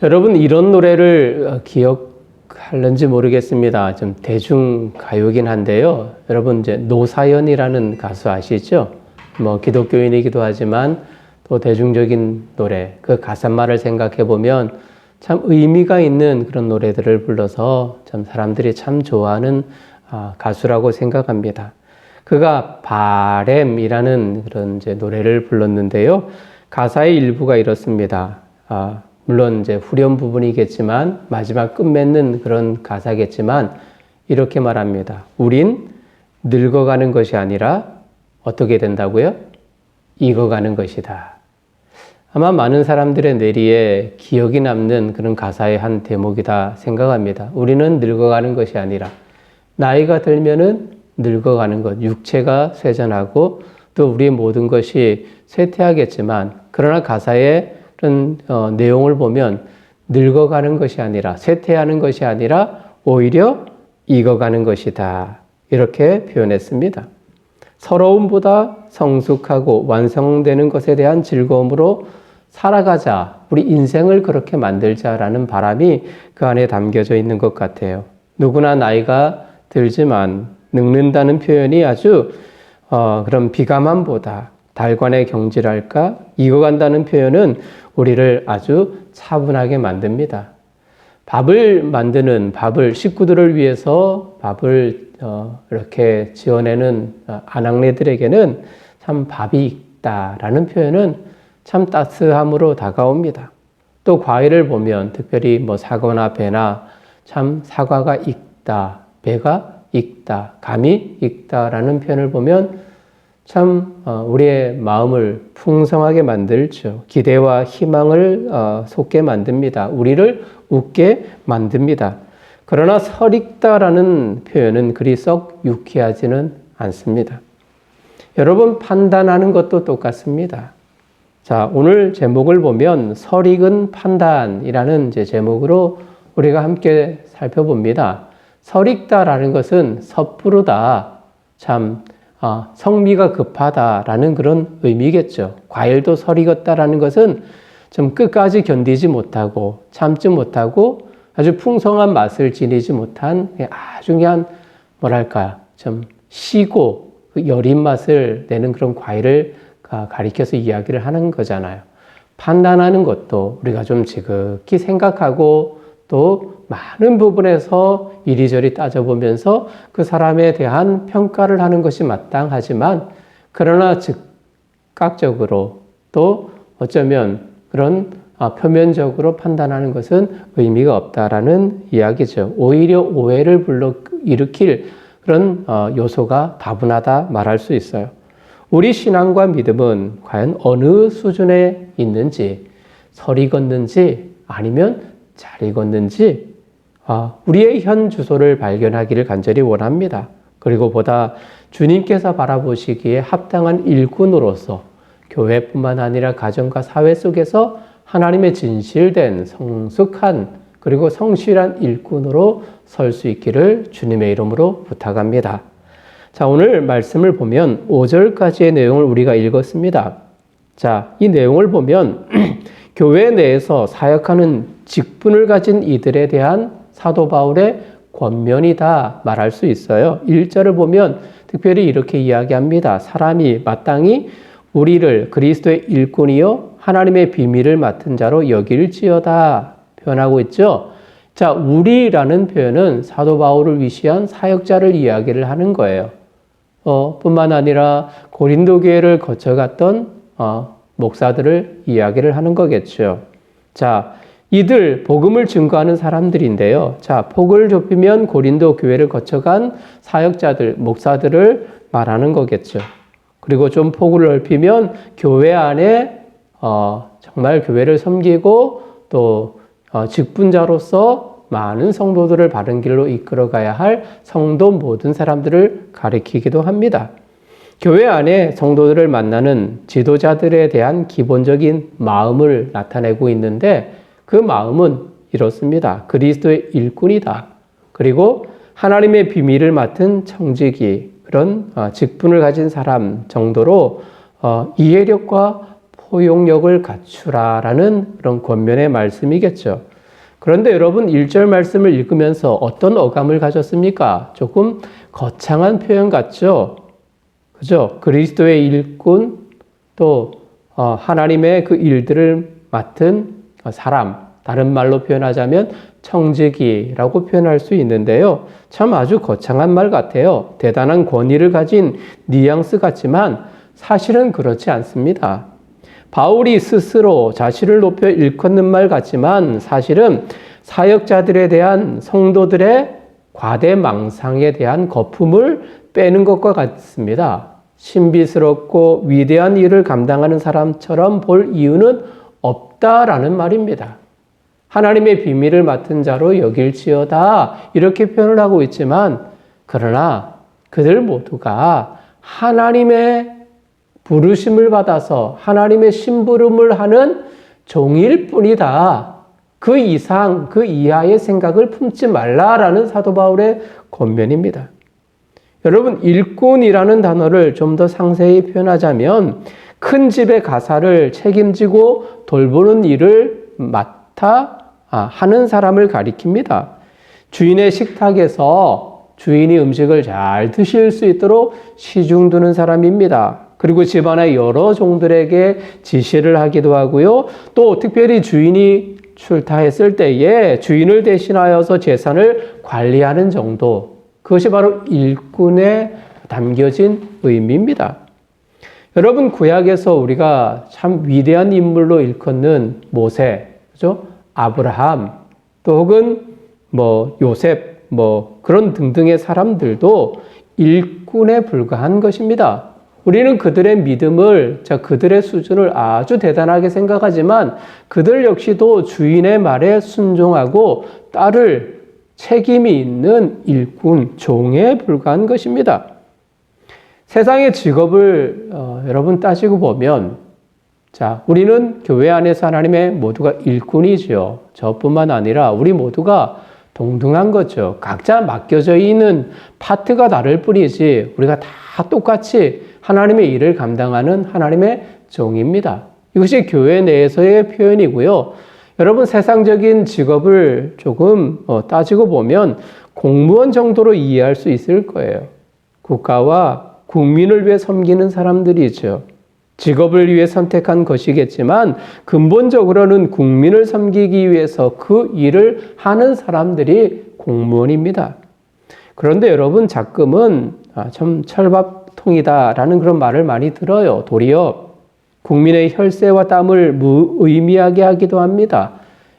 여러분 이런 노래를 기억할는지 모르겠습니다. 좀 대중가요긴 한데요. 여러분 이제 노사연이라는 가수 아시죠? 뭐 기독교인이기도 하지만 또 대중적인 노래, 그 가사말을 생각해 보면 참 의미가 있는 그런 노래들을 불러서 참 사람들이 참 좋아하는 가수라고 생각합니다. 그가 바램이라는 그런 이제 노래를 불렀는데요. 가사의 일부가 이렇습니다. 물론 이제 후렴 부분이겠지만 마지막 끝맺는 그런 가사겠지만 이렇게 말합니다. 우린 늙어가는 것이 아니라 어떻게 된다고요? 익어가는 것이다. 아마 많은 사람들의 뇌리에 기억이 남는 그런 가사의 한 대목이다 생각합니다. 우리는 늙어가는 것이 아니라 나이가 들면은 늙어가는 것, 육체가 쇠전하고 또 우리의 모든 것이 쇠퇴하겠지만 그러나 가사의 그런 내용을 보면 늙어가는 것이 아니라 쇠퇴하는 것이 아니라 오히려 익어가는 것이다. 이렇게 표현했습니다. 서러움보다 성숙하고 완성되는 것에 대한 즐거움으로 살아가자. 우리 인생을 그렇게 만들자라는 바람이 그 안에 담겨져 있는 것 같아요. 누구나 나이가 들지만 늙는다는 표현이 아주 그런 비감함보다 달관의 경지랄까? 익어간다는 표현은 우리를 아주 차분하게 만듭니다. 식구들을 위해서 밥을 이렇게 지어내는 아낙네들에게는 참 밥이 익다라는 표현은 참 따스함으로 다가옵니다. 또 과일을 보면 특별히 뭐 사과나 배나 참 사과가 익다, 배가 익다, 감이 익다라는 표현을 보면 참 우리의 마음을 풍성하게 만들죠. 기대와 희망을 솟게 만듭니다. 우리를 웃게 만듭니다. 그러나 설익다라는 표현은 그리 썩 유쾌하지는 않습니다. 여러분 판단하는 것도 똑같습니다. 자, 오늘 제목을 보면 설익은 판단이라는 제목으로 우리가 함께 살펴봅니다. 설익다라는 것은 섣부르다, 참 성미가 급하다라는 그런 의미겠죠. 과일도 설익었다라는 것은 좀 끝까지 견디지 못하고 참지 못하고 아주 풍성한 맛을 지니지 못한 아주 그냥 뭐랄까 좀 시고 여린 맛을 내는 그런 과일을 가리켜서 이야기를 하는 거잖아요. 판단하는 것도 우리가 좀 지극히 생각하고 또 많은 부분에서 이리저리 따져보면서 그 사람에 대한 평가를 하는 것이 마땅하지만 그러나 즉각적으로 또 어쩌면 그런 표면적으로 판단하는 것은 의미가 없다라는 이야기죠. 오히려 오해를 일으킬 그런 요소가 다분하다 말할 수 있어요. 우리 신앙과 믿음은 과연 어느 수준에 있는지, 설익었는지 아니면 잘 익었는지 우리의 현 주소를 발견하기를 간절히 원합니다. 그리고 보다 주님께서 바라보시기에 합당한 일꾼으로서 교회뿐만 아니라 가정과 사회 속에서 하나님의 진실된 성숙한 그리고 성실한 일꾼으로 설 수 있기를 주님의 이름으로 부탁합니다. 자, 오늘 말씀을 보면 5절까지의 내용을 우리가 읽었습니다. 자, 이 내용을 보면 교회 내에서 사역하는 직분을 가진 이들에 대한 사도 바울의 권면이다 말할 수 있어요. 1절을 보면 특별히 이렇게 이야기합니다. 사람이 마땅히 우리를 그리스도의 일꾼이요 하나님의 비밀을 맡은 자로 여길지어다 표현하고 있죠. 자, 우리라는 표현은 사도 바울을 위시한 사역자를 이야기를 하는 거예요. 뿐만 아니라 고린도 교회를 거쳐갔던 목사들을 이야기를 하는 거겠죠. 자, 이들 복음을 증거하는 사람들인데요. 자, 폭을 좁히면 고린도 교회를 거쳐간 사역자들, 목사들을 말하는 거겠죠. 그리고 좀 폭을 넓히면 교회 안에 정말 교회를 섬기고 또 직분자로서 많은 성도들을 바른 길로 이끌어가야 할 성도 모든 사람들을 가리키기도 합니다. 교회 안에 성도들을 만나는 지도자들에 대한 기본적인 마음을 나타내고 있는데 그 마음은 이렇습니다. 그리스도의 일꾼이다. 그리고 하나님의 비밀을 맡은 청지기, 그런 직분을 가진 사람 정도로 이해력과 포용력을 갖추라라는 그런 권면의 말씀이겠죠. 그런데 여러분 1절 말씀을 읽으면서 어떤 어감을 가졌습니까? 조금 거창한 표현 같죠? 그죠? 그리스도의 일꾼, 또 하나님의 그 일들을 맡은 사람, 다른 말로 표현하자면 청지기라고 표현할 수 있는데요. 참 아주 거창한 말 같아요. 대단한 권위를 가진 뉘앙스 같지만 사실은 그렇지 않습니다. 바울이 스스로 자신을 높여 일컫는 말 같지만 사실은 사역자들에 대한 성도들의 과대망상에 대한 거품을 빼는 것과 같습니다. 신비스럽고 위대한 일을 감당하는 사람처럼 볼 이유는 없다라는 말입니다. 하나님의 비밀을 맡은 자로 여길지어다 이렇게 표현을 하고 있지만 그러나 그들 모두가 하나님의 부르심을 받아서 하나님의 심부름을 하는 종일 뿐이다. 그 이상, 그 이하의 생각을 품지 말라라는 사도 바울의 권면입니다. 여러분, 일꾼이라는 단어를 좀 더 상세히 표현하자면 큰 집의 가사를 책임지고 돌보는 일을 맡아 하는 사람을 가리킵니다. 주인의 식탁에서 주인이 음식을 잘 드실 수 있도록 시중 두는 사람입니다. 그리고 집안의 여러 종들에게 지시를 하기도 하고요. 또 특별히 주인이 출타했을 때에 주인을 대신하여서 재산을 관리하는 정도. 그것이 바로 일꾼에 담겨진 의미입니다. 여러분, 구약에서 우리가 참 위대한 인물로 일컫는 모세, 그죠? 아브라함, 또 혹은 요셉, 그런 등등의 사람들도 일꾼에 불과한 것입니다. 우리는 그들의 믿음을, 그들의 수준을 아주 대단하게 생각하지만 그들 역시도 주인의 말에 순종하고 따를 책임이 있는 일꾼, 종에 불과한 것입니다. 세상의 직업을 여러분 따지고 보면 우리는 교회 안에서 하나님의 모두가 일꾼이죠. 저뿐만 아니라 우리 모두가 동등한 거죠. 각자 맡겨져 있는 파트가 다를 뿐이지 우리가 다 똑같이 하나님의 일을 감당하는 하나님의 종입니다. 이것이 교회 내에서의 표현이고요. 여러분, 세상적인 직업을 조금 따지고 보면 공무원 정도로 이해할 수 있을 거예요. 국가와 국민을 위해 섬기는 사람들이죠. 직업을 위해 선택한 것이겠지만 근본적으로는 국민을 섬기기 위해서 그 일을 하는 사람들이 공무원입니다. 그런데 여러분, 가끔은 참 철밥통이다라는 그런 말을 많이 들어요. 도리어 국민의 혈세와 땀을 무의미하게 하기도 합니다.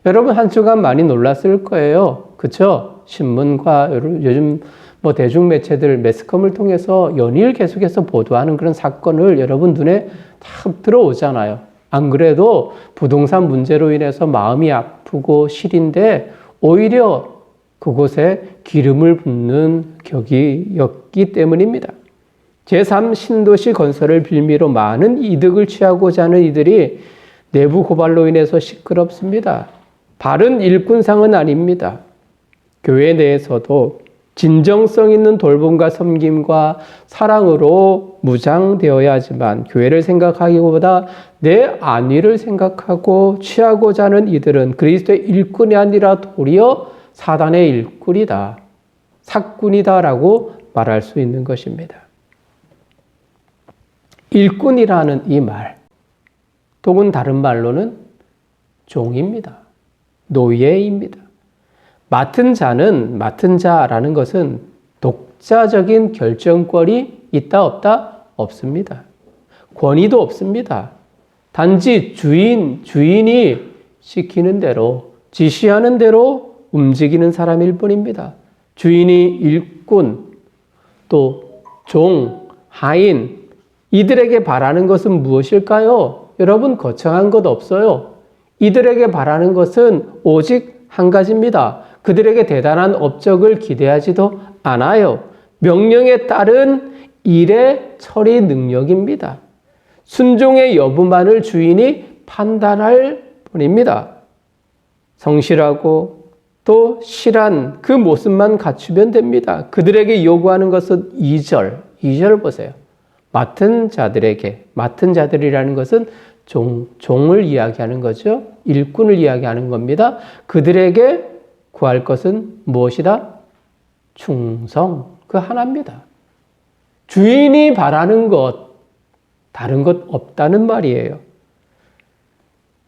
여러분, 한 주간 많이 놀랐을 거예요. 그렇죠? 신문과 요즘 대중매체들, 매스컴을 통해서 연일 계속해서 보도하는 그런 사건을 여러분 눈에 다 들어오잖아요. 안 그래도 부동산 문제로 인해서 마음이 아프고 시린데 오히려 그곳에 기름을 붓는 격이었기 때문입니다. 제3신도시 건설을 빌미로 많은 이득을 취하고자 하는 이들이 내부 고발로 인해서 시끄럽습니다. 바른 일꾼상은 아닙니다. 교회 내에서도 진정성 있는 돌봄과 섬김과 사랑으로 무장되어야 하지만 교회를 생각하기보다 내 안위를 생각하고 취하고자 하는 이들은 그리스도의 일꾼이 아니라 도리어 사단의 일꾼이다, 사꾼이다라고 말할 수 있는 것입니다. 일꾼이라는 이 말, 혹은 다른 말로는 종입니다. 노예입니다. 맡은 자라는 것은 독자적인 결정권이 있다 없다? 없습니다. 권위도 없습니다. 단지 주인이 시키는 대로, 지시하는 대로 움직이는 사람일 뿐입니다. 주인이 일꾼, 또 종, 하인, 이들에게 바라는 것은 무엇일까요? 여러분, 거창한 것 없어요. 이들에게 바라는 것은 오직 한 가지입니다. 그들에게 대단한 업적을 기대하지도 않아요. 명령에 따른 일의 처리 능력입니다. 순종의 여부만을 주인이 판단할 뿐입니다. 성실하고 또 실한 그 모습만 갖추면 됩니다. 그들에게 요구하는 것은 2절 보세요. 맡은 자들이라는 것은 종을 이야기하는 거죠. 일꾼을 이야기하는 겁니다. 그들에게 구할 것은 무엇이다? 충성, 그 하나입니다. 주인이 바라는 것, 다른 것 없다는 말이에요.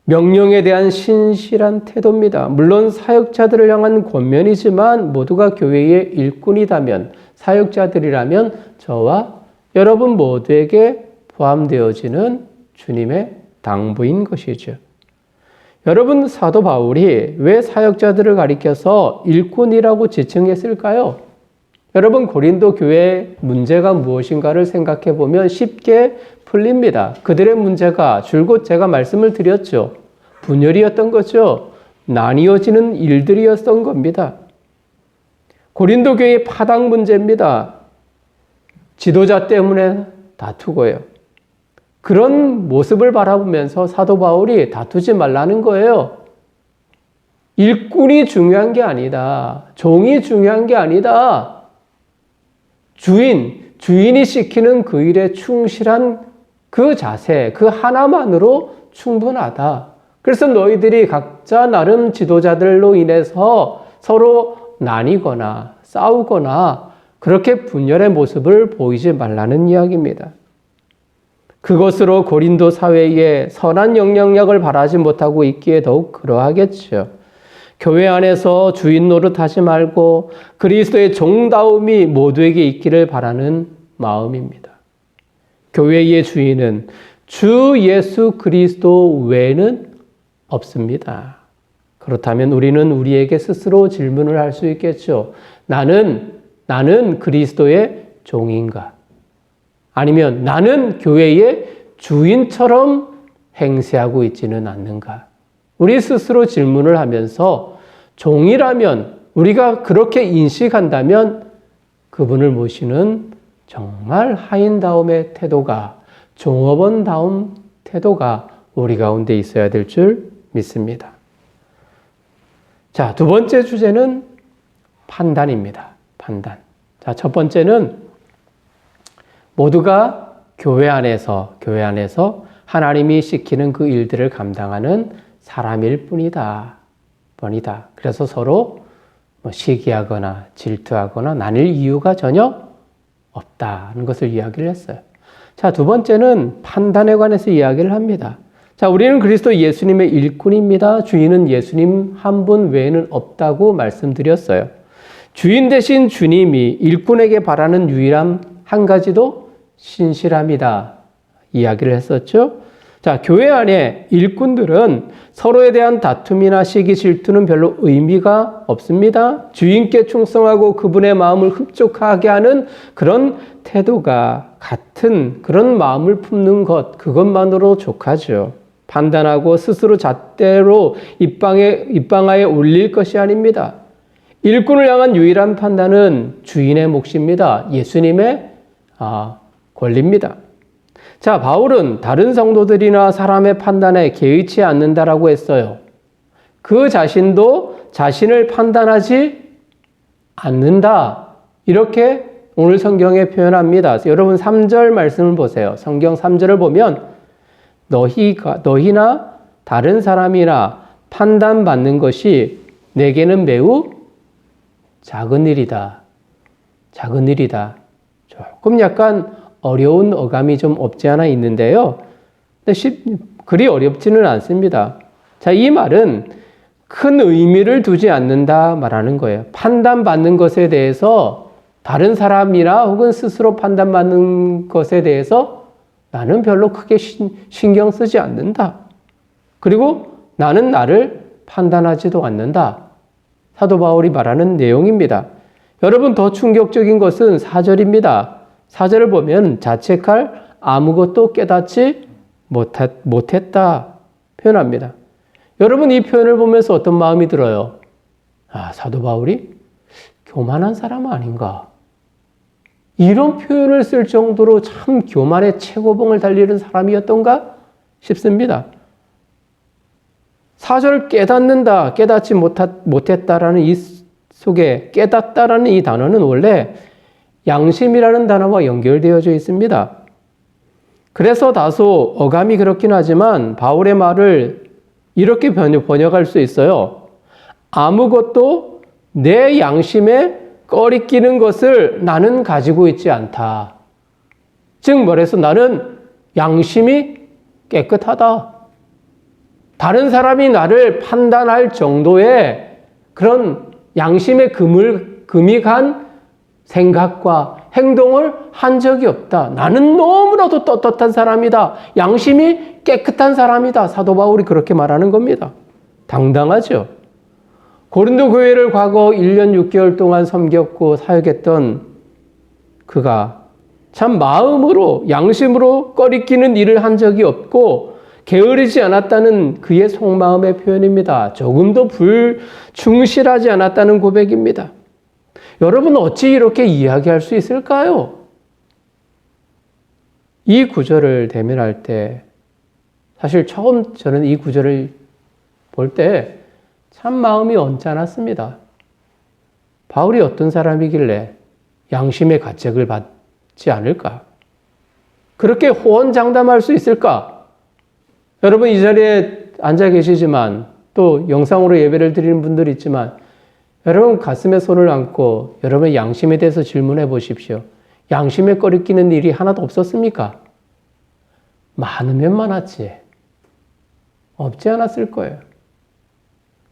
명령에 대한 신실한 태도입니다. 물론 사역자들을 향한 권면이지만 모두가 교회의 일꾼이라면, 사역자들이라면 저와 여러분 모두에게 포함되어지는 주님의 당부인 것이죠. 여러분, 사도 바울이 왜 사역자들을 가리켜서 일꾼이라고 지칭했을까요? 여러분, 고린도 교회의 문제가 무엇인가를 생각해 보면 쉽게 풀립니다. 그들의 문제가 줄곧 제가 말씀을 드렸죠. 분열이었던 거죠. 나뉘어지는 일들이었던 겁니다. 고린도 교회의 파당 문제입니다. 지도자 때문에 다투고요. 그런 모습을 바라보면서 사도 바울이 다투지 말라는 거예요. 일꾼이 중요한 게 아니다. 종이 중요한 게 아니다. 주인이 시키는 그 일에 충실한 그 자세, 그 하나만으로 충분하다. 그래서 너희들이 각자 나름 지도자들로 인해서 서로 나뉘거나 싸우거나 그렇게 분열의 모습을 보이지 말라는 이야기입니다. 그것으로 고린도 사회에 선한 영향력을 발하지 못하고 있기에 더욱 그러하겠죠. 교회 안에서 주인 노릇하지 말고 그리스도의 종다움이 모두에게 있기를 바라는 마음입니다. 교회의 주인은 주 예수 그리스도 외에는 없습니다. 그렇다면 우리는 우리에게 스스로 질문을 할 수 있겠죠. 나는 그리스도의 종인가? 아니면 나는 교회의 주인처럼 행세하고 있지는 않는가? 우리 스스로 질문을 하면서 종이라면 우리가 그렇게 인식한다면 그분을 모시는 정말 하인다움의 태도가, 종업원다움 태도가 우리 가운데 있어야 될 줄 믿습니다. 자, 두 번째 주제는 판단입니다. 판단. 자, 첫 번째는 모두가 교회 안에서 하나님이 시키는 그 일들을 감당하는 사람일 뿐이다. 그래서 서로 시기하거나 질투하거나 나뉠 이유가 전혀 없다는 것을 이야기를 했어요. 자, 두 번째는 판단에 관해서 이야기를 합니다. 자, 우리는 그리스도 예수님의 일꾼입니다. 주인은 예수님 한 분 외에는 없다고 말씀드렸어요. 주인 대신 주님이 일꾼에게 바라는 유일한 한 가지도 신실함이다. 이야기를 했었죠. 자, 교회 안에 일꾼들은 서로에 대한 다툼이나 시기 질투는 별로 의미가 없습니다. 주인께 충성하고 그분의 마음을 흡족하게 하는 그런 태도가 같은 그런 마음을 품는 것, 그것만으로 족하죠. 판단하고 스스로 잣대로 입방아에 올릴 것이 아닙니다. 일꾼을 향한 유일한 판단은 주인의 몫입니다. 예수님의 권리입니다. 자, 바울은 다른 성도들이나 사람의 판단에 개의치 않는다라고 했어요. 그 자신도 자신을 판단하지 않는다. 이렇게 오늘 성경에 표현합니다. 여러분 3절 말씀을 보세요. 성경 3절을 보면 너희나 다른 사람이나 판단받는 것이 내게는 매우 작은 일이다. 작은 일이다. 조금 약간 어려운 어감이 좀 없지 않아 있는데요. 근데 그리 어렵지는 않습니다. 자, 이 말은 큰 의미를 두지 않는다 말하는 거예요. 판단받는 것에 대해서 다른 사람이나 혹은 스스로 판단받는 것에 대해서 나는 별로 크게 신경 쓰지 않는다. 그리고 나는 나를 판단하지도 않는다. 사도 바울이 말하는 내용입니다. 여러분, 더 충격적인 것은 4절입니다. 4절을 보면 자책할 아무것도 깨닫지 못했다 표현합니다. 여러분, 이 표현을 보면서 어떤 마음이 들어요? 사도 바울이 교만한 사람 아닌가? 이런 표현을 쓸 정도로 참 교만의 최고봉을 달리는 사람이었던가 싶습니다. 4절 깨닫는다, 깨닫지 못했다라는 이 속에 깨닫다라는 이 단어는 원래 양심이라는 단어와 연결되어져 있습니다. 그래서 다소 어감이 그렇긴 하지만 바울의 말을 이렇게 번역할 수 있어요. 아무것도 내 양심에 꺼리끼는 것을 나는 가지고 있지 않다. 즉 말해서 나는 양심이 깨끗하다. 다른 사람이 나를 판단할 정도의 그런 양심의 금이 간 생각과 행동을 한 적이 없다. 나는 너무나도 떳떳한 사람이다. 양심이 깨끗한 사람이다. 사도 바울이 그렇게 말하는 겁니다. 당당하죠. 고린도 교회를 과거 1년 6개월 동안 섬겼고 사역했던 그가 참 마음으로 양심으로 꺼리끼는 일을 한 적이 없고 게으르지 않았다는 그의 속마음의 표현입니다. 조금도 불충실하지 않았다는 고백입니다. 여러분 어찌 이렇게 이야기할 수 있을까요? 이 구절을 대면할 때 사실 처음 저는 이 구절을 볼 때 참 마음이 언짢았습니다. 바울이 어떤 사람이길래 양심의 가책을 받지 않을까? 그렇게 호언장담할 수 있을까? 여러분 이 자리에 앉아 계시지만 또 영상으로 예배를 드리는 분들이 있지만 여러분 가슴에 손을 얹고 여러분의 양심에 대해서 질문해 보십시오. 양심에 꺼리끼는 일이 하나도 없었습니까? 많으면 많았지. 없지 않았을 거예요.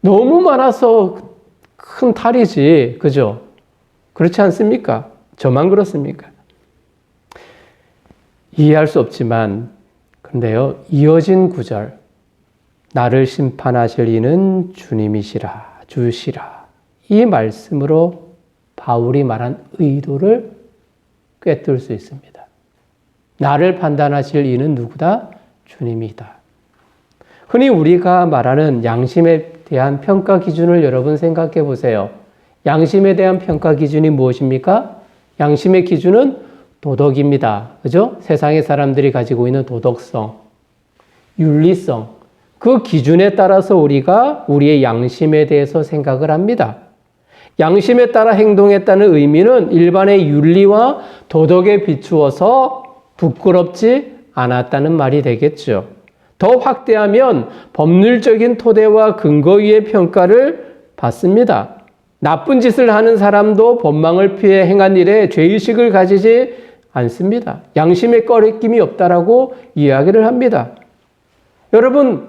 너무 많아서 큰 탈이지. 그죠? 그렇지 않습니까? 저만 그렇습니까? 이해할 수 없지만 그런데요. 이어진 구절 나를 심판하실 이는 주님이시라 주시라 이 말씀으로 바울이 말한 의도를 꿰뚫을 수 있습니다. 나를 판단하실 이는 누구다? 주님이다. 흔히 우리가 말하는 양심에 대한 평가 기준을 여러분 생각해 보세요. 양심에 대한 평가 기준이 무엇입니까? 양심의 기준은 도덕입니다. 그죠? 세상의 사람들이 가지고 있는 도덕성, 윤리성, 그 기준에 따라서 우리가 우리의 양심에 대해서 생각을 합니다. 양심에 따라 행동했다는 의미는 일반의 윤리와 도덕에 비추어서 부끄럽지 않았다는 말이 되겠죠. 더 확대하면 법률적인 토대와 근거 위의 평가를 받습니다. 나쁜 짓을 하는 사람도 법망을 피해 행한 일에 죄의식을 가지지 않습니다. 양심에 꺼리낌이 없다라고 이야기를 합니다. 여러분,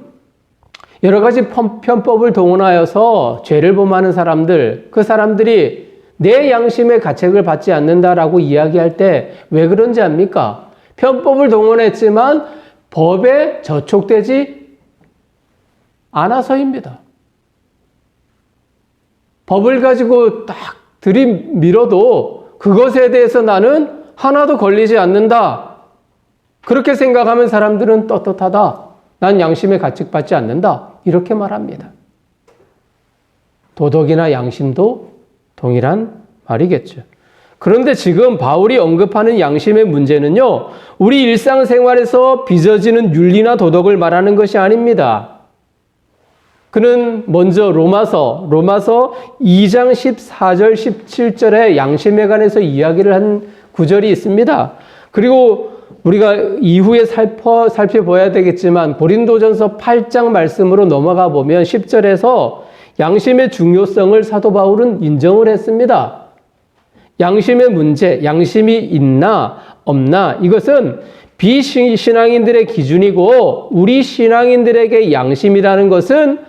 여러 가지 편법을 동원하여서 죄를 범하는 사람들, 그 사람들이 내 양심의 가책을 받지 않는다라고 이야기할 때 왜 그런지 압니까? 편법을 동원했지만 법에 저촉되지 않아서입니다. 법을 가지고 딱 들이밀어도 그것에 대해서 나는 하나도 걸리지 않는다. 그렇게 생각하면 사람들은 떳떳하다. 난 양심에 가책받지 않는다. 이렇게 말합니다. 도덕이나 양심도 동일한 말이겠죠. 그런데 지금 바울이 언급하는 양심의 문제는요, 우리 일상생활에서 빚어지는 윤리나 도덕을 말하는 것이 아닙니다. 그는 먼저 로마서 2장 14절 17절에 양심에 관해서 이야기를 한 구절이 있습니다. 그리고 우리가 이후에 살펴봐야 되겠지만 고린도전서 8장 말씀으로 넘어가 보면 10절에서 양심의 중요성을 사도 바울은 인정을 했습니다. 양심의 문제, 양심이 있나 없나 이것은 비신앙인들의 기준이고 우리 신앙인들에게 양심이라는 것은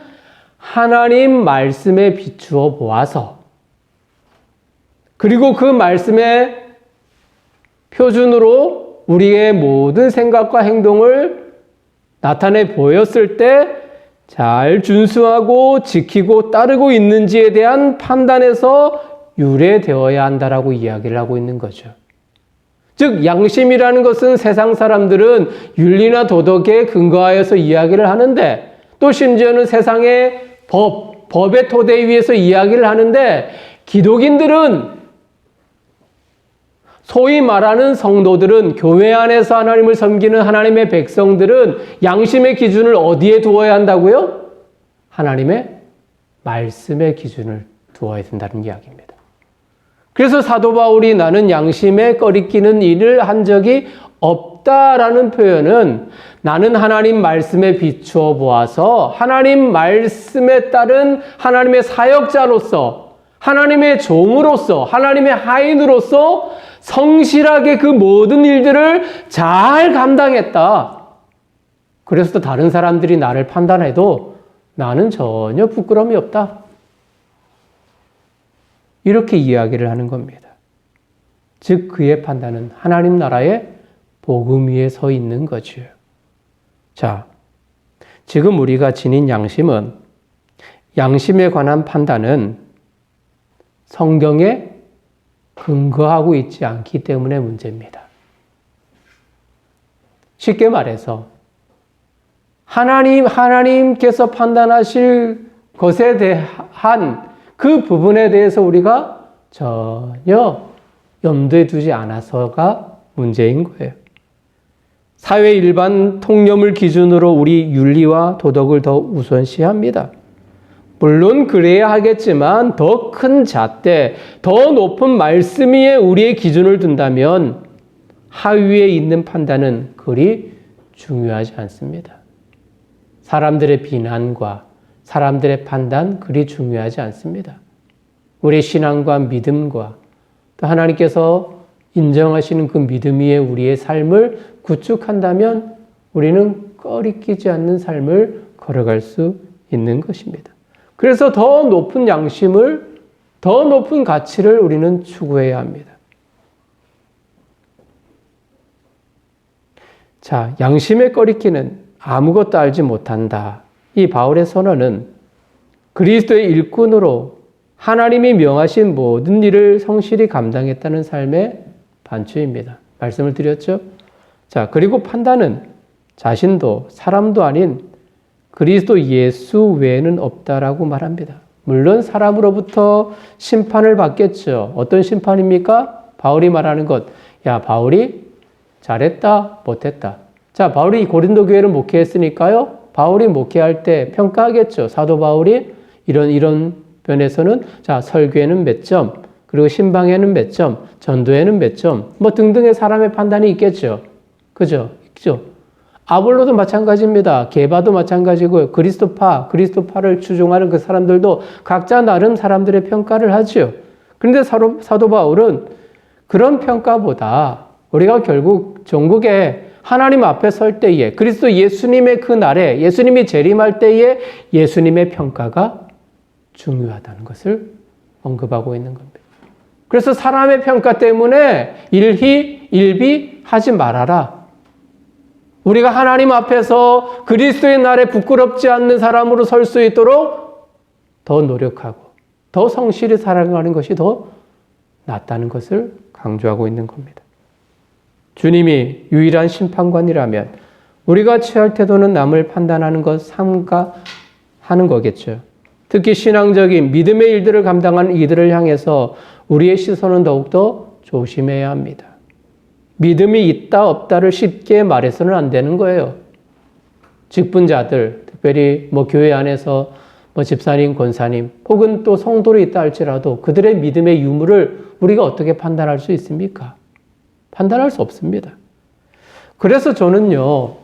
하나님 말씀에 비추어 보아서 그리고 그 말씀의 표준으로 우리의 모든 생각과 행동을 나타내 보였을 때 잘 준수하고 지키고 따르고 있는지에 대한 판단에서 유래되어야 한다라고 이야기를 하고 있는 거죠. 즉 양심이라는 것은 세상 사람들은 윤리나 도덕에 근거하여서 이야기를 하는데 또 심지어는 세상의 법의 토대 위에서 이야기를 하는데 기독인들은 소위 말하는 성도들은 교회 안에서 하나님을 섬기는 하나님의 백성들은 양심의 기준을 어디에 두어야 한다고요? 하나님의 말씀의 기준을 두어야 된다는 이야기입니다. 그래서 사도 바울이 나는 양심에 꺼리끼는 일을 한 적이 없다 없다라는 표현은 나는 하나님 말씀에 비추어 보아서 하나님 말씀에 따른 하나님의 사역자로서 하나님의 종으로서 하나님의 하인으로서 성실하게 그 모든 일들을 잘 감당했다. 그래서 다른 사람들이 나를 판단해도 나는 전혀 부끄러움이 없다. 이렇게 이야기를 하는 겁니다. 즉 그의 판단은 하나님 나라의 복음 위에 서 있는 거지요. 자, 지금 우리가 지닌 양심은 양심에 관한 판단은 성경에 근거하고 있지 않기 때문에 문제입니다. 쉽게 말해서 하나님께서 판단하실 것에 대한 그 부분에 대해서 우리가 전혀 염두에 두지 않아서가 문제인 거예요. 사회 일반 통념을 기준으로 우리 윤리와 도덕을 더 우선시합니다. 물론 그래야 하겠지만 더 큰 잣대, 더 높은 말씀 위에 우리의 기준을 둔다면 하위에 있는 판단은 그리 중요하지 않습니다. 사람들의 비난과 사람들의 판단 그리 중요하지 않습니다. 우리의 신앙과 믿음과 또 하나님께서 인정하시는 그 믿음 위에 우리의 삶을 구축한다면 우리는 꺼리끼지 않는 삶을 걸어갈 수 있는 것입니다. 그래서 더 높은 양심을, 더 높은 가치를 우리는 추구해야 합니다. 자, 양심의 꺼리끼는 아무것도 알지 못한다. 이 바울의 선언은 그리스도의 일꾼으로 하나님이 명하신 모든 일을 성실히 감당했다는 삶의 반추입니다. 말씀을 드렸죠? 자, 그리고 판단은 자신도 사람도 아닌 그리스도 예수 외에는 없다라고 말합니다. 물론 사람으로부터 심판을 받겠죠. 어떤 심판입니까? 바울이 말하는 것. 야, 바울이 잘했다, 못했다. 자, 바울이 고린도 교회를 목회했으니까요. 바울이 목회할 때 평가하겠죠. 사도 바울이 이런 면에서는 자, 설교에는 몇 점, 그리고 신방에는 몇 점, 전도에는 몇 점, 뭐 등등의 사람의 판단이 있겠죠. 그죠? 있죠. 아볼로도 마찬가지입니다. 게바도 마찬가지고요. 그리스도파를 추종하는 그 사람들도 각자 나름 사람들의 평가를 하죠. 그런데 사도 바울은 그런 평가보다 우리가 결국 전국에 하나님 앞에 설 때에 그리스도 예수님의 그 날에 예수님이 재림할 때에 예수님의 평가가 중요하다는 것을 언급하고 있는 겁니다. 그래서 사람의 평가 때문에 일비하지 말아라. 우리가 하나님 앞에서 그리스도의 날에 부끄럽지 않는 사람으로 설 수 있도록 더 노력하고 더 성실히 살아가는 것이 더 낫다는 것을 강조하고 있는 겁니다. 주님이 유일한 심판관이라면 우리가 취할 태도는 남을 판단하는 것 삼가하는 거겠죠. 특히 신앙적인 믿음의 일들을 감당하는 이들을 향해서 우리의 시선은 더욱더 조심해야 합니다. 믿음이 있다 없다를 쉽게 말해서는 안 되는 거예요. 직분자들, 특별히 교회 안에서 집사님, 권사님 혹은 또 성도로 있다 할지라도 그들의 믿음의 유무를 우리가 어떻게 판단할 수 있습니까? 판단할 수 없습니다. 그래서 저는요,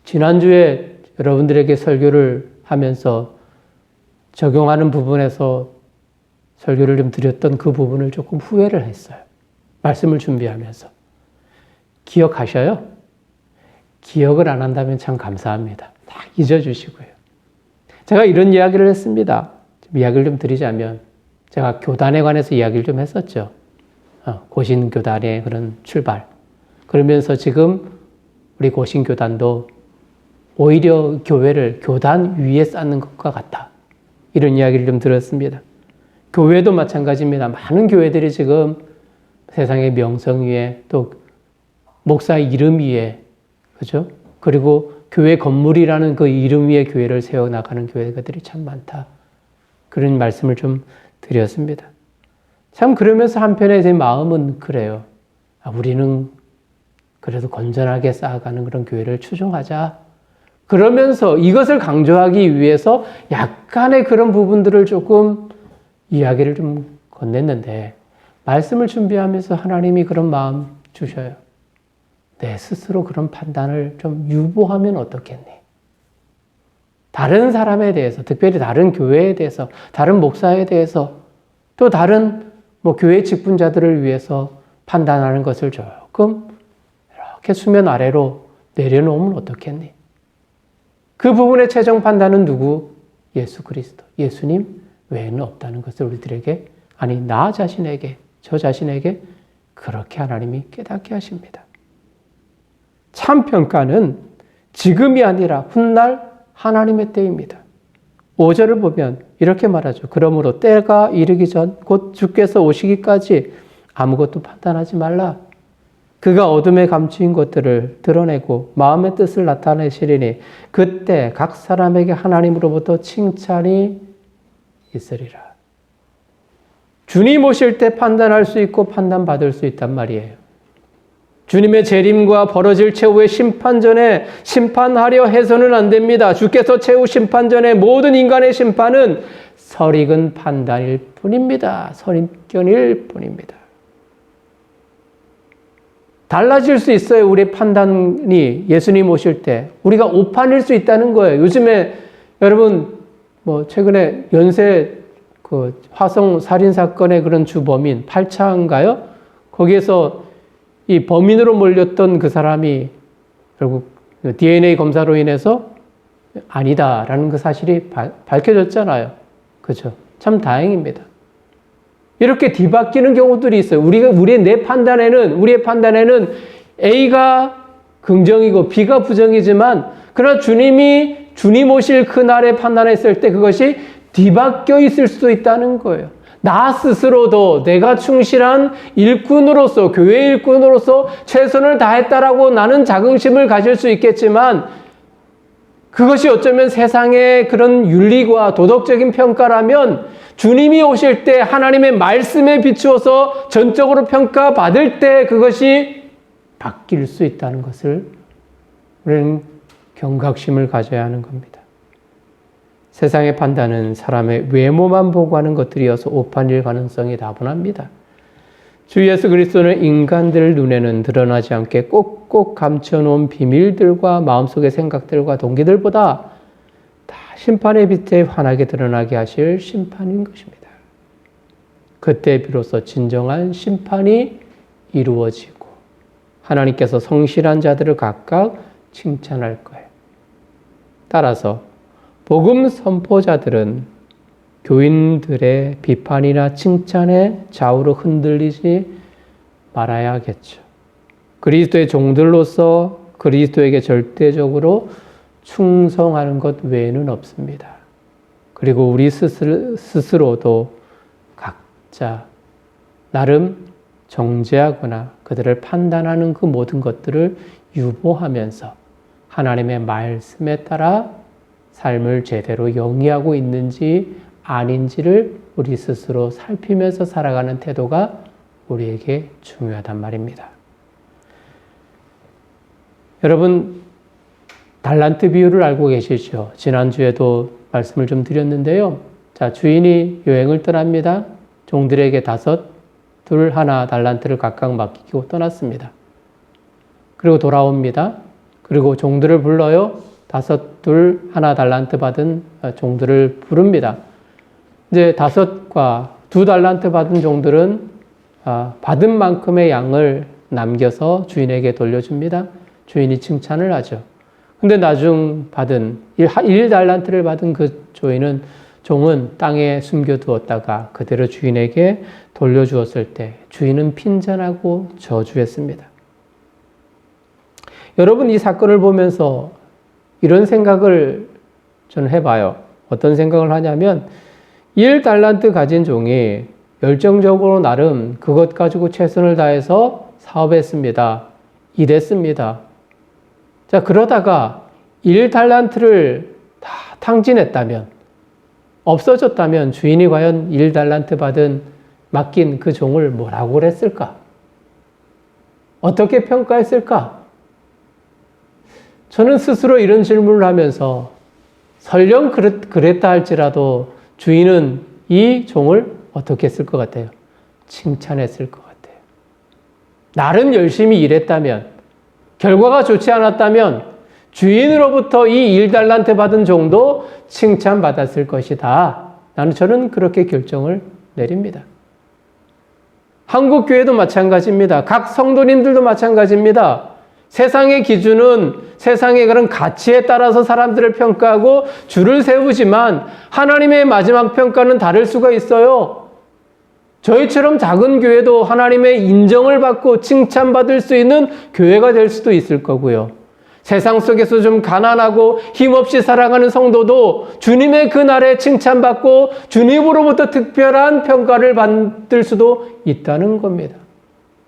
지난주에 여러분들에게 설교를 하면서 적용하는 부분에서 설교를 좀 드렸던 그 부분을 조금 후회를 했어요. 말씀을 준비하면서. 기억하셔요? 기억을 안 한다면 참 감사합니다. 다 잊어주시고요. 제가 이런 이야기를 했습니다. 이야기를 좀 드리자면 제가 교단에 관해서 이야기를 좀 했었죠. 고신교단의 그런 출발. 그러면서 지금 우리 고신교단도 오히려 교회를 교단 위에 쌓는 것과 같다. 이런 이야기를 좀 들었습니다. 교회도 마찬가지입니다. 많은 교회들이 지금 세상의 명성 위에 또 목사의 이름 위에, 그죠? 그리고 교회 건물이라는 그 이름 위에 교회를 세워나가는 교회들이 참 많다. 그런 말씀을 좀 드렸습니다. 참 그러면서 한편에 제 마음은 그래요. 우리는 그래도 건전하게 쌓아가는 그런 교회를 추종하자. 그러면서 이것을 강조하기 위해서 약간의 그런 부분들을 조금 이야기를 좀 건넸는데 말씀을 준비하면서 하나님이 그런 마음 주셔요. 내 스스로 그런 판단을 좀 유보하면 어떻겠니? 다른 사람에 대해서, 특별히 다른 교회에 대해서, 다른 목사에 대해서, 또 다른 교회 직분자들을 위해서 판단하는 것을 조금 이렇게 수면 아래로 내려놓으면 어떻겠니? 그 부분의 최종 판단은 누구? 예수 그리스도, 예수님 외에는 없다는 것을 우리들에게, 아니 나 자신에게, 저 자신에게 그렇게 하나님이 깨닫게 하십니다. 참 평가는 지금이 아니라 훗날 하나님의 때입니다. 5절을 보면 이렇게 말하죠. 그러므로 때가 이르기 전 곧 주께서 오시기까지 아무것도 판단하지 말라. 그가 어둠에 감추인 것들을 드러내고 마음의 뜻을 나타내시리니 그때 각 사람에게 하나님으로부터 칭찬이 있으리라. 주님 오실 때 판단할 수 있고 판단받을 수 있단 말이에요. 주님의 재림과 벌어질 최후의 심판전에 심판하려 해서는 안 됩니다. 주께서 최후 심판전에 모든 인간의 심판은 설익은 판단일 뿐입니다. 선입견일 뿐입니다. 달라질 수 있어요. 우리의 판단이 예수님 오실 때. 우리가 오판일 수 있다는 거예요. 요즘에 여러분 최근에 연쇄 화성 살인 사건의 그런 주범인 8차인가요? 거기에서 이 범인으로 몰렸던 그 사람이 결국 DNA 검사로 인해서 아니다라는 그 사실이 밝혀졌잖아요. 그렇죠? 참 다행입니다. 이렇게 뒤바뀌는 경우들이 있어요. 우리의 판단에는 A가 긍정이고 B가 부정이지만, 그러나 주님 오실 그날에 판단했을 때 그것이 뒤바뀌어 있을 수도 있다는 거예요. 나 스스로도 내가 충실한 일꾼으로서, 교회 일꾼으로서 최선을 다했다라고 나는 자긍심을 가질 수 있겠지만, 그것이 어쩌면 세상의 그런 윤리과 도덕적인 평가라면 주님이 오실 때 하나님의 말씀에 비추어서 전적으로 평가받을 때 그것이 바뀔 수 있다는 것을 우리는 경각심을 가져야 하는 겁니다. 세상의 판단은 사람의 외모만 보고 하는 것들이어서 오판일 가능성이 다분합니다. 주 예수 그리스도는 인간들 눈에는 드러나지 않게 꼭꼭 감춰놓은 비밀들과 마음속의 생각들과 동기들보다 다 심판의 빛에 환하게 드러나게 하실 심판인 것입니다. 그때 비로소 진정한 심판이 이루어지고 하나님께서 성실한 자들을 각각 칭찬할 거예요. 따라서 복음 선포자들은 교인들의 비판이나 칭찬에 좌우로 흔들리지 말아야겠죠. 그리스도의 종들로서 그리스도에게 절대적으로 충성하는 것 외에는 없습니다. 그리고 우리 스스로도 각자 나름 정죄하거나 그들을 판단하는 그 모든 것들을 유보하면서 하나님의 말씀에 따라 삶을 제대로 영위하고 있는지 아닌지를 우리 스스로 살피면서 살아가는 태도가 우리에게 중요하단 말입니다. 여러분, 달란트 비유를 알고 계시죠? 지난주에도 말씀을 좀 드렸는데요. 자, 주인이 여행을 떠납니다. 종들에게 5, 2, 1 달란트를 각각 맡기고 떠났습니다. 그리고 돌아옵니다. 그리고 종들을 불러요. 5, 2, 1 달란트 받은 종들을 부릅니다. 이제 5과 2 달란트 받은 종들은 받은 만큼의 양을 남겨서 주인에게 돌려줍니다. 주인이 칭찬을 하죠. 근데 나중 받은 1 달란트를 받은 그 종은 땅에 숨겨두었다가 그대로 주인에게 돌려주었을 때 주인은 핀잔하고 저주했습니다. 여러분, 이 사건을 보면서 이런 생각을 저는 해봐요. 어떤 생각을 하냐면 1 달란트 가진 종이 열정적으로 나름 그것 가지고 최선을 다해서 사업했습니다. 일했습니다. 자, 그러다가 1 달란트를 다 탕진했다면, 없어졌다면 주인이 과연 1 달란트 맡긴 그 종을 뭐라고 그랬을까? 어떻게 평가했을까? 저는 스스로 이런 질문을 하면서 설령 그랬다 할지라도 주인은 이 종을 어떻게 했을 것 같아요? 칭찬했을 것 같아요. 나름 열심히 일했다면, 결과가 좋지 않았다면 주인으로부터 이 1달란트 받은 종도 칭찬받았을 것이다. 저는 그렇게 결정을 내립니다. 한국교회도 마찬가지입니다. 각 성도님들도 마찬가지입니다. 세상의 기준은 세상의 그런 가치에 따라서 사람들을 평가하고 줄을 세우지만 하나님의 마지막 평가는 다를 수가 있어요. 저희처럼 작은 교회도 하나님의 인정을 받고 칭찬받을 수 있는 교회가 될 수도 있을 거고요. 세상 속에서 좀 가난하고 힘없이 살아가는 성도도 주님의 그날에 칭찬받고 주님으로부터 특별한 평가를 받을 수도 있다는 겁니다.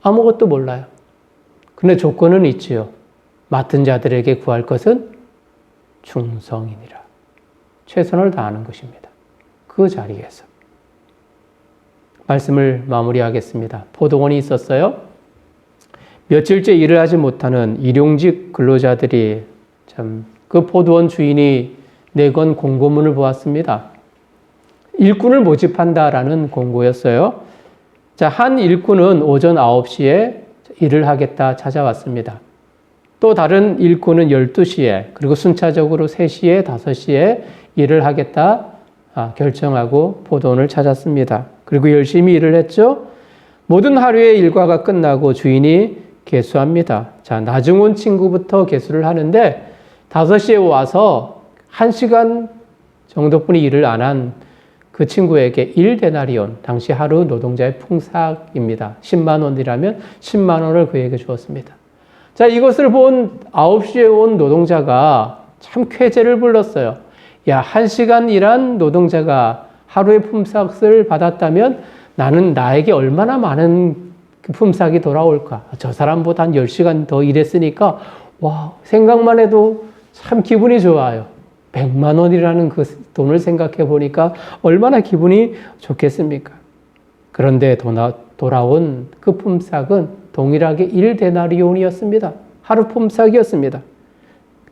아무것도 몰라요. 근데 조건은 있지요. 맡은 자들에게 구할 것은 충성이니라. 최선을 다하는 것입니다. 그 자리에서. 말씀을 마무리하겠습니다. 포도원이 있었어요. 며칠째 일을 하지 못하는 일용직 근로자들이 그 포도원 주인이 내건 공고문을 보았습니다. 일꾼을 모집한다라는 공고였어요. 한 일꾼은 오전 9시에 일을 하겠다 찾아왔습니다. 또 다른 일꾼은 12시에 그리고 순차적으로 3시에 5시에 일을 하겠다 결정하고 포도원을 찾았습니다. 그리고 열심히 일을 했죠. 모든 하루의 일과가 끝나고 주인이 개수합니다. 나중 온 친구부터 개수를 하는데 5시에 와서 1시간 정도뿐이 일을 안 한 그 친구에게 1데나리온, 당시 하루 노동자의 풍삭입니다. 10만 원이라면 10만 원을 그에게 주었습니다. 이것을 본 9시에 온 노동자가 참 쾌재를 불렀어요. 야, 1시간 일한 노동자가 하루의 품삯을 받았다면 나는 나에게 얼마나 많은 품삯이 돌아올까? 저 사람보다 한 10시간 더 일했으니까 와, 생각만 해도 참 기분이 좋아요. 100만 원이라는 그 돈을 생각해 보니까 얼마나 기분이 좋겠습니까? 그런데 돌아온 그 품삯은 동일하게 1데나리온이었습니다. 하루 품삯이었습니다.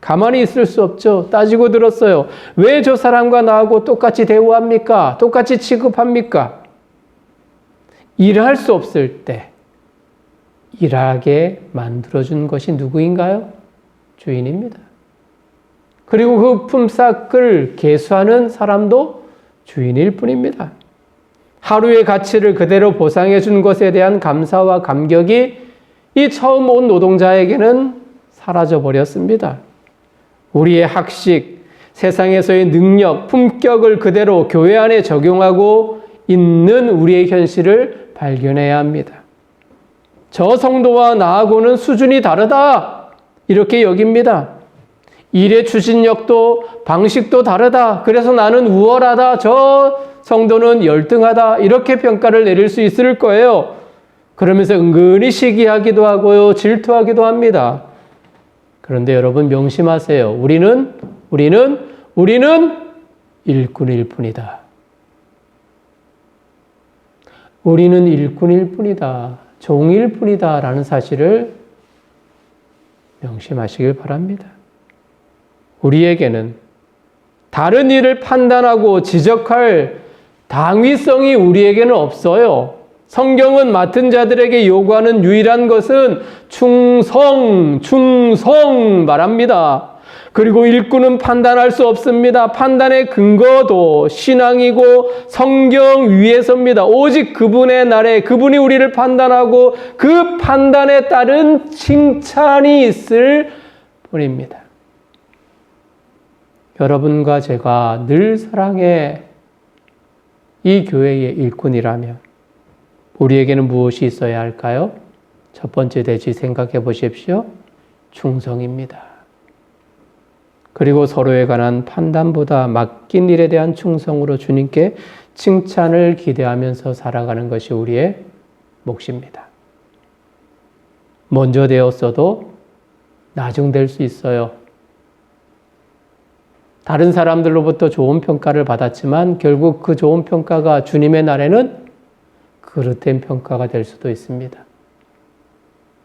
가만히 있을 수 없죠. 따지고 들었어요. 왜 저 사람과 나하고 똑같이 대우합니까? 똑같이 취급합니까? 일할 수 없을 때 일하게 만들어준 것이 누구인가요? 주인입니다. 그리고 그 품삯을 계수하는 사람도 주인일 뿐입니다. 하루의 가치를 그대로 보상해 준 것에 대한 감사와 감격이 이 처음 온 노동자에게는 사라져 버렸습니다. 우리의 학식, 세상에서의 능력, 품격을 그대로 교회 안에 적용하고 있는 우리의 현실을 발견해야 합니다. 저 성도와 나하고는 수준이 다르다. 이렇게 여깁니다. 일의 추진력도 방식도 다르다. 그래서 나는 우월하다. 저 성도는 열등하다. 이렇게 평가를 내릴 수 있을 거예요. 그러면서 은근히 시기하기도 하고요. 질투하기도 합니다. 그런데 여러분 명심하세요. 우리는 일꾼일 뿐이다. 우리는 일꾼일 뿐이다. 종일 뿐이다. 라는 사실을 명심하시길 바랍니다. 우리에게는 다른 일을 판단하고 지적할 당위성이 우리에게는 없어요. 성경은 맡은 자들에게 요구하는 유일한 것은 충성 말합니다. 그리고 일꾼은 판단할 수 없습니다. 판단의 근거도 신앙이고 성경 위에서입니다. 오직 그분의 날에 그분이 우리를 판단하고 그 판단에 따른 칭찬이 있을 뿐입니다. 여러분과 제가 늘 사랑의 이 교회의 일꾼이라면 우리에게는 무엇이 있어야 할까요? 첫 번째 대지 생각해 보십시오. 충성입니다. 그리고 서로에 관한 판단보다 맡긴 일에 대한 충성으로 주님께 칭찬을 기대하면서 살아가는 것이 우리의 몫입니다. 먼저 되었어도 나중 될 수 있어요. 다른 사람들로부터 좋은 평가를 받았지만 결국 그 좋은 평가가 주님의 날에는 그릇된 평가가 될 수도 있습니다.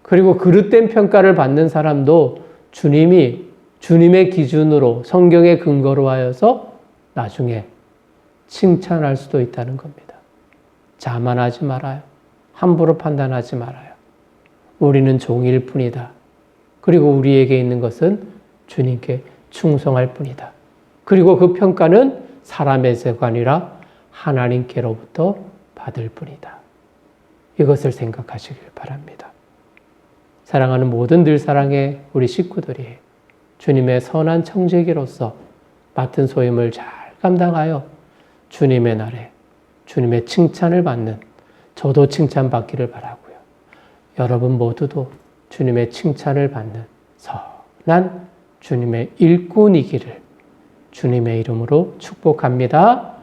그리고 그릇된 평가를 받는 사람도 주님의 기준으로 성경의 근거로 하여서 나중에 칭찬할 수도 있다는 겁니다. 자만하지 말아요. 함부로 판단하지 말아요. 우리는 종일 뿐이다. 그리고 우리에게 있는 것은 주님께 충성할 뿐이다. 그리고 그 평가는 사람에게가 아니라 하나님께로부터 받을 뿐이다. 이것을 생각하시길 바랍니다. 사랑하는 모든 늘사랑의 우리 식구들이 주님의 선한 청지기로서 맡은 소임을 잘 감당하여 주님의 날에 주님의 칭찬을 받는 저도 칭찬받기를 바라고요. 여러분 모두도 주님의 칭찬을 받는 선한 주님의 일꾼이기를 주님의 이름으로 축복합니다.